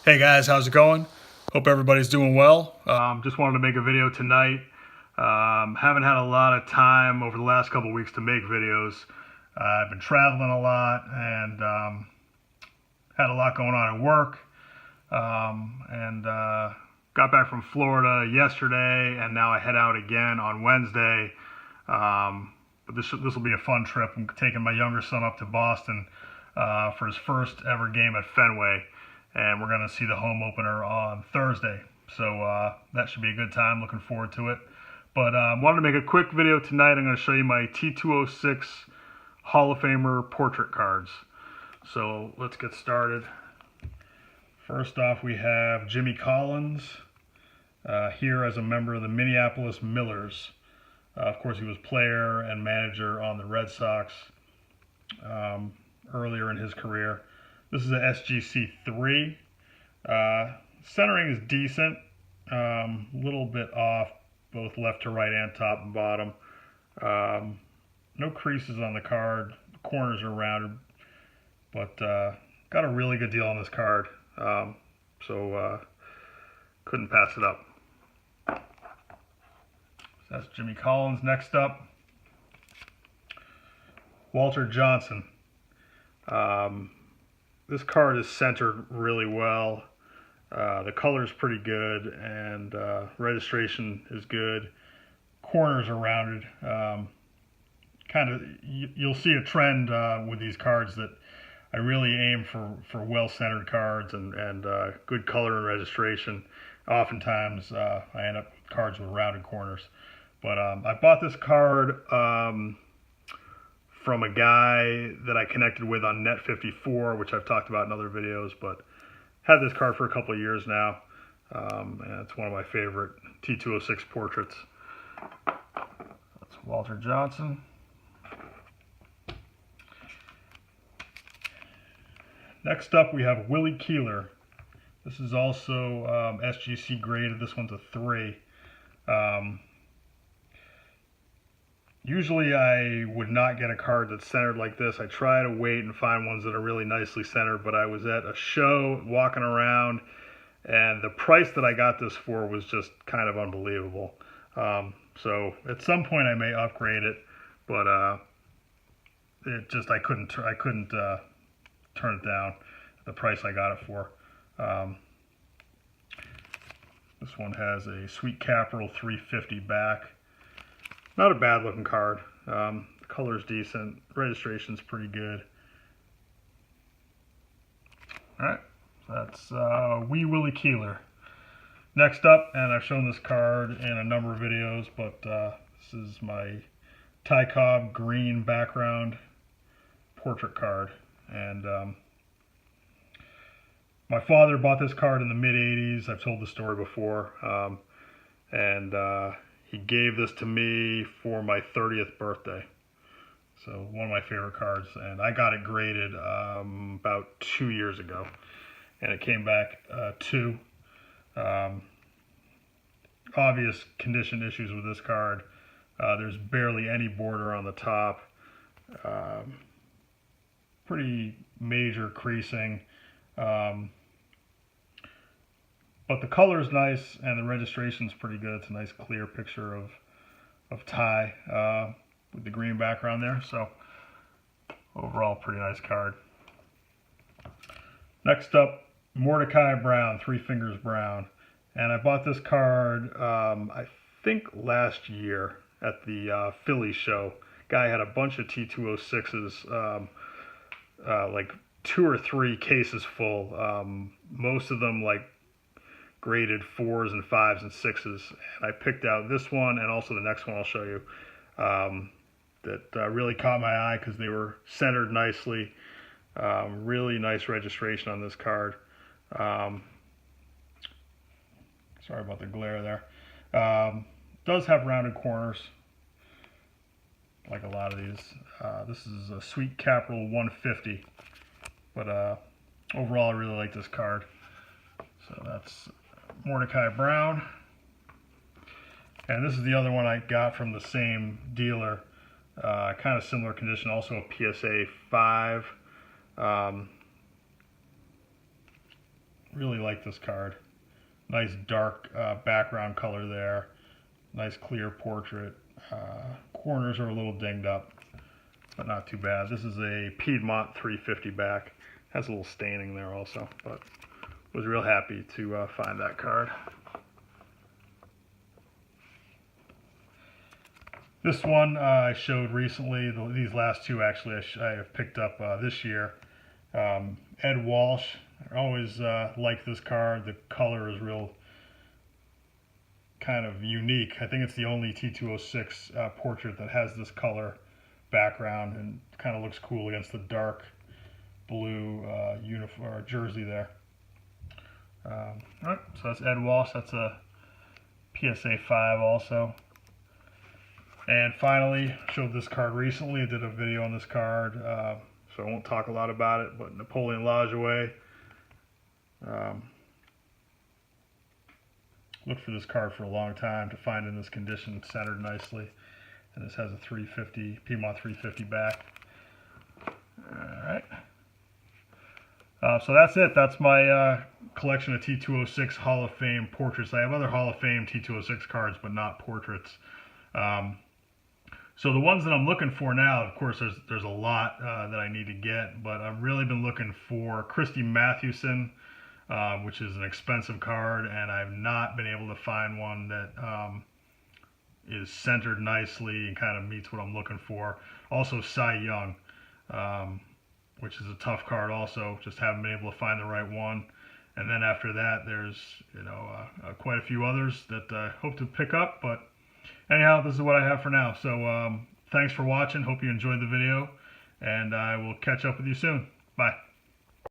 Hey guys, how's it going? Hope everybody's doing well. Just wanted to make a video tonight. Haven't had a lot of time over the last couple weeks to make videos. I've been traveling a lot and had a lot going on at work. Got back from Florida yesterday, and now I head out again on Wednesday. But this will be a fun trip. I'm taking my younger son up to Boston for his first ever game at Fenway. And we're going to see the home opener on Thursday. So that should be a good time. Looking forward to it. But wanted to make a quick video tonight. I'm going to show you my T206 Hall of Famer portrait cards. So let's get started. First off, we have Jimmy Collins here as a member of the Minneapolis Millers. Of course, he was player and manager on the Red Sox earlier in his career. This is a SGC 3. Centering is decent. Little bit off, both left to right and top and bottom. No creases on the card. The corners are rounded. But got a really good deal on this card. So couldn't pass it up. So that's Jimmy Collins. Next up, Walter Johnson. This card is centered really well. The color is pretty good, and registration is good. Corners are rounded. You'll see a trend with these cards that I really aim for well-centered cards and good color and registration. Oftentimes, I end up with cards with rounded corners. But I bought this card from a guy that I connected with on Net54, which I've talked about in other videos, but had this card for a couple of years now, and it's one of my favorite T206 portraits. That's Walter Johnson. Next up, we have Willie Keeler. This is also SGC graded. This one's a 3. Usually I would not get a card that's centered like this. I try to wait and find ones that are really nicely centered, but I was at a show walking around, and the price that I got this for was just kind of unbelievable. So at some point I may upgrade it, but I couldn't turn it down the price I got it for. This one has a Sweet Capital 350 back. Not a bad looking card. The color's decent. Registration's pretty good. Alright, so that's Willie Keeler. Next up, and I've shown this card in a number of videos, but this is my Cobb green background portrait card. And my father bought this card in the mid-'80s. I've told the story before. He gave this to me for my 30th birthday. So one of my favorite cards. And I got it graded about 2 years ago. And it came back 2. Obvious condition issues with this card. There's barely any border on the top. Pretty major creasing. But the color is nice, and the registration is pretty good. It's a nice clear picture of Ty with the green background there. So overall, pretty nice card. Next up, Mordecai Brown, Three Fingers Brown. And I bought this card, I think last year at the Philly show. Guy had a bunch of T206s, like 2 or 3 cases full. Most of them like graded 4s and 5s and 6s, and I picked out this one and also the next one I'll show you that really caught my eye because they were centered nicely. Really nice registration on this card. Sorry about the glare there. Does have rounded corners like a lot of these. This is a Sweet Capital 150, but overall I really like this card. So that's Mordecai Brown. And this is the other one I got from the same dealer. Kind of similar condition, also a PSA 5. really like this card. Nice dark background color there. Nice clear portrait. Corners are a little dinged up, but not too bad. This is a Piedmont 350 back. Has a little staining there also, but was real happy to find that card. This one I showed recently. These last two actually I have picked up this year. Ed Walsh. I always like this card. The color is real kind of unique. I think it's the only T206 portrait that has this color background and kind of looks cool against the dark blue uniform or jersey there. All right, so that's Ed Walsh. That's a PSA 5 also. And finally, showed this card recently. I did a video on this card, so I won't talk a lot about it, but Napoleon Lodge away. Looked for this card for a long time to find in this condition, centered nicely. And this has a 350, Piedmont 350 back. Alright. So that's it. That's my collection of T206 Hall of Fame portraits. I have other Hall of Fame T206 cards, but not portraits. So the ones that I'm looking for now, of course, there's a lot that I need to get, but I've really been looking for Christy Mathewson, which is an expensive card, and I've not been able to find one that is centered nicely and kind of meets what I'm looking for. Also Cy Young, which is a tough card also, just haven't been able to find the right one. And then after that, there's quite a few others that I hope to pick up, but anyhow, this is what I have for now. So thanks for watching. Hope you enjoyed the video, and I will catch up with you soon. Bye.